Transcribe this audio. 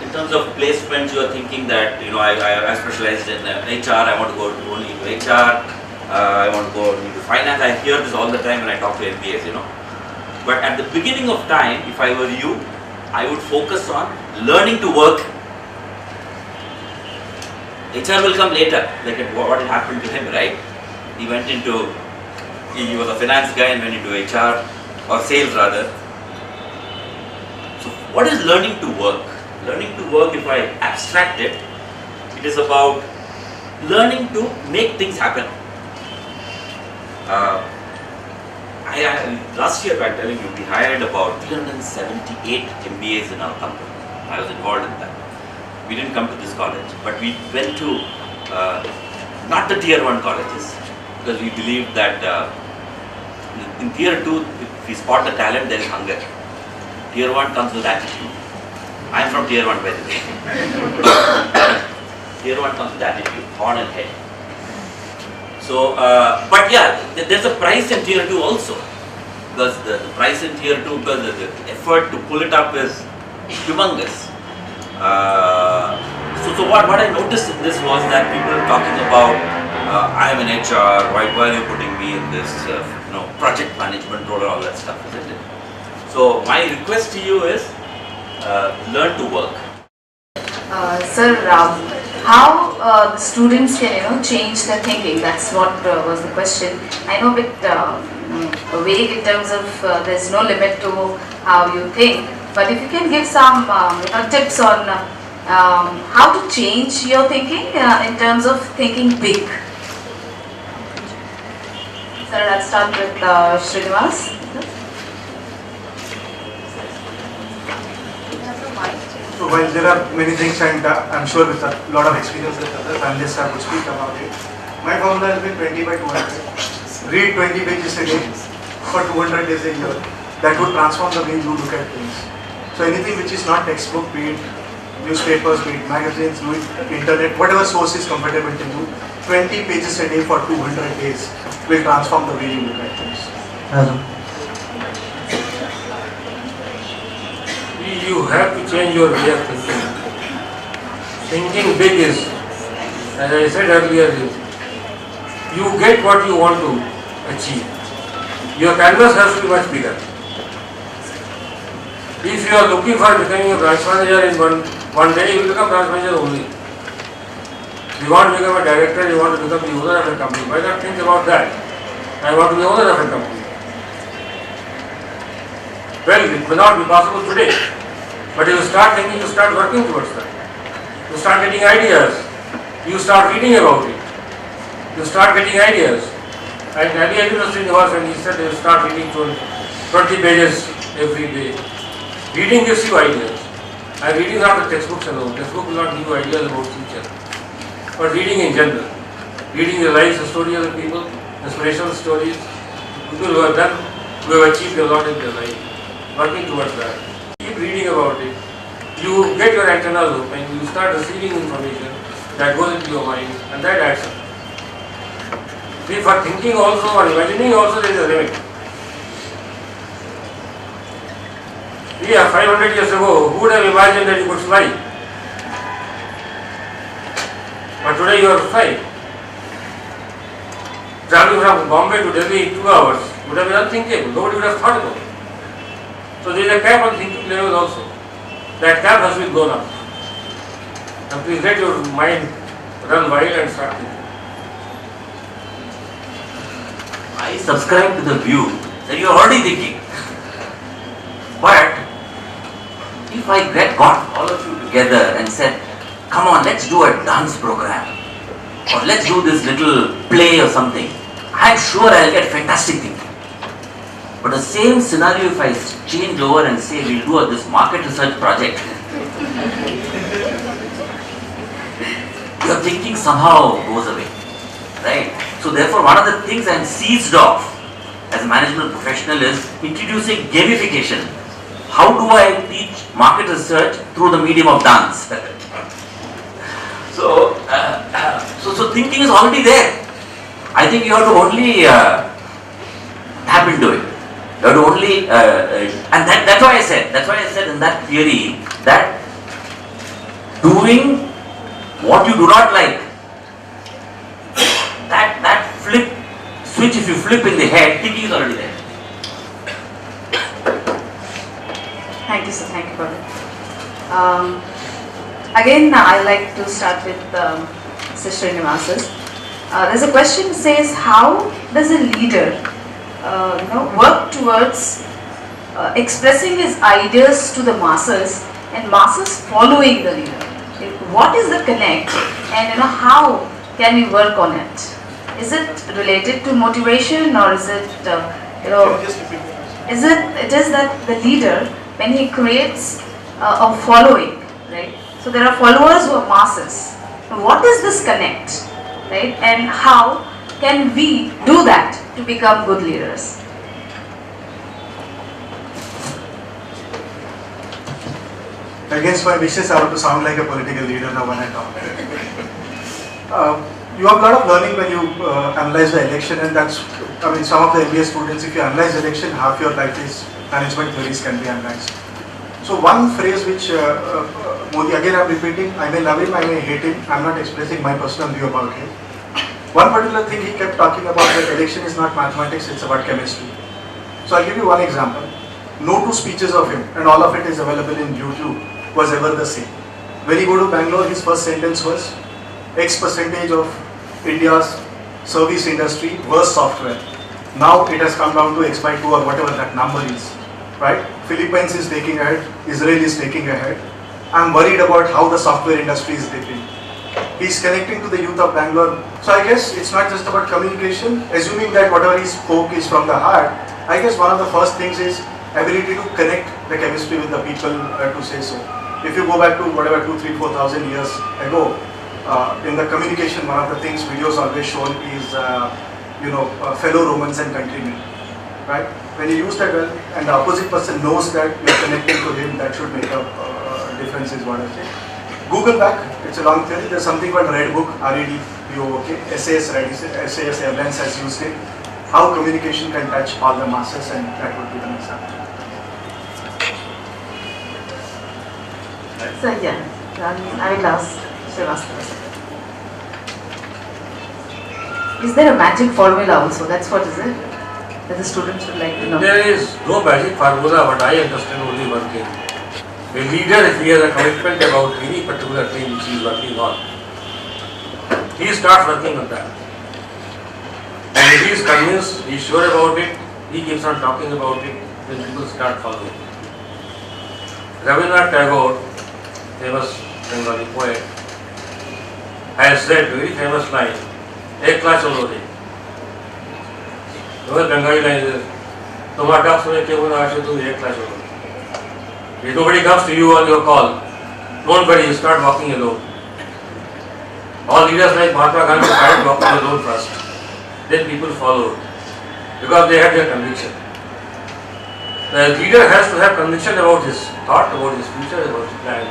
in terms of placements, you are thinking that, you know, I specialized in HR, I want to go only into HR, I want to go into finance. I hear this all the time when I talk to MBAs, you know. But at the beginning of time, if I were you, I would focus on learning to work. HR will come later, like what happened to him, right? He went into, he was a finance guy and went into HR, or sales rather. So what is learning to work? Learning to work, if I abstract it, it is about learning to make things happen. Last year, I'm telling you, we hired about 378 MBAs in our company. I was involved in that. We didn't come to this college, but we went to not the tier 1 colleges, because we believe that in tier 2, if we spot the talent, there is hunger. Tier 1 comes with attitude. I am from tier 1, by the way. Tier 1 comes with attitude, horn and head. So, but yeah, there's a price in tier 2 also, because the price in tier 2, because the effort to pull it up is humongous. So what I noticed in this was that people are talking about, I am an HR, why are you putting me in this project management role and all that stuff, isn't it? So my request to you is, learn to work. Sir, how the students can change their thinking? That's what was the question. I know a bit vague in terms of there's no limit to how you think, but if you can give some tips on how to change your thinking in terms of thinking big. Sir, let's start with Srinivas. So while there are many things, and I'm sure with a lot of experience that other panelists have would speak about it, my formula has been 20 by 200. Read 20 pages a day for 200 days a year. That would transform the way you look at things. So anything which is not textbook, be it newspapers, be it magazines, be it internet, whatever source is comfortable to you, 20 pages a day for 200 days will transform the way you look at things. You have to change your way of thinking. Thinking big is, as I said earlier, you get what you want to achieve. Your canvas has to be much bigger. If you are looking for becoming a branch manager in one day, you will become branch manager only. You want to become a director, you want to become the owner of a company. Why not think about that? I want to be owner of a company. Well, it may not be possible today. But you start thinking, you start working towards that. You start getting ideas. You start reading about it. You start getting ideas. And earlier you know Srinivas, when he said you start reading 20 pages every day. Reading gives you ideas. And reading not the textbooks alone. Textbook will not give you ideas about future. But reading in general. Reading the lives, the story of the people, inspirational stories, people who have done, who have achieved a lot in their life. Working towards that. Keep reading about it. You get your antennas open, you start receiving information that goes into your mind, and that adds up. See, for thinking also or imagining also there is a limit. Yeah, 500 years ago, who would have imagined that you could fly? But today you are flying. Traveling from Bombay to Delhi in 2 hours would have been unthinkable. Nobody would have thought about it. So there is a cap on thinking level also. That cap has been blown up. And please let your mind run wild and start thinking. I subscribe to the view that you are already thinking. But if I got all of you together and said, come on, let's do a dance program, or let's do this little play or something, I'm sure I'll get fantastic thinking. But the same scenario, if I change over and say we'll do this market research project, your thinking somehow goes away, right? So therefore, one of the things I'm seized of as a management professional is introducing gamification. How do I teach market research through the medium of dance? So thinking is already there. I think you have to only tap into it. You have to only, and that's why I said in that theory that doing what you do not like. That flip switch, if you flip in the head, thinking is already there. Thank you, sir. Thank you for that. Again, I like to start with Sister Srinivasa's. There's a question that says, how does a leader work towards expressing his ideas to the masses and masses following the leader? What is the connect, and how can we work on it? Is it related to motivation, or is it Can you just repeat the question? it is that the leader, when he creates a following, right? So there are followers who are masses. What is this connect, right? And how can we do that to become good leaders? Against my wishes, I want to sound like a political leader now when I talk. You have a lot of learning when you analyze the election, and that's, some of the MBA students, if you analyze the election, half your life is management theories can be analyzed. So one phrase which Modi, again I'm repeating, I may love him, I may hate him, I'm not expressing my personal view about him. One particular thing he kept talking about, that election is not mathematics, it's about chemistry. So I'll give you one example. No two speeches of him, and all of it is available in YouTube, was ever the same. When he go to Bangalore, his first sentence was, X percentage of India's service industry was software. Now it has come down to X by 2 or whatever that number is, right? Philippines is taking ahead, Israel is taking ahead. I'm worried about how the software industry is dipping. He's connecting to the youth of Bangalore. So I guess it's not just about communication, assuming that whatever he spoke is from the heart. I guess one of the first things is ability to connect the chemistry with the people, to say so. If you go back to whatever 2,000, 3,000, 4,000 years ago, in the communication, one of the things videos always shown is, fellow Romans and countrymen, right? When you use that well, and the opposite person knows that you're connecting to him, that should make a difference, is what I say. Google back, it's a long theory. There's something called Red Book, REDBOOK, SAS Airlines has used it. How communication can touch all the masses, and that would be the example. So yeah, I will ask Srivastava. Is there a magic formula also? That's what is it? That the students would like to know. There is no magic formula, but I understand only one thing. A leader, if he has a commitment about any particular thing which he is working on, he starts working on that. And if he is convinced, he is sure about it, he keeps on talking about it, then people start following. Rabindranath Tagore, famous Bengali poet, has said very famous line, "Ekla chalo re." The Bengali line is, "Tumhara daf sune ke buna ashe tu ekla chalo." If nobody comes to you on your call, don't worry, you start walking alone. All leaders like Mahatma Gandhi started walking alone first. Then people followed, because they had their conviction. The leader has to have conviction about his thought, about his future, about his plan.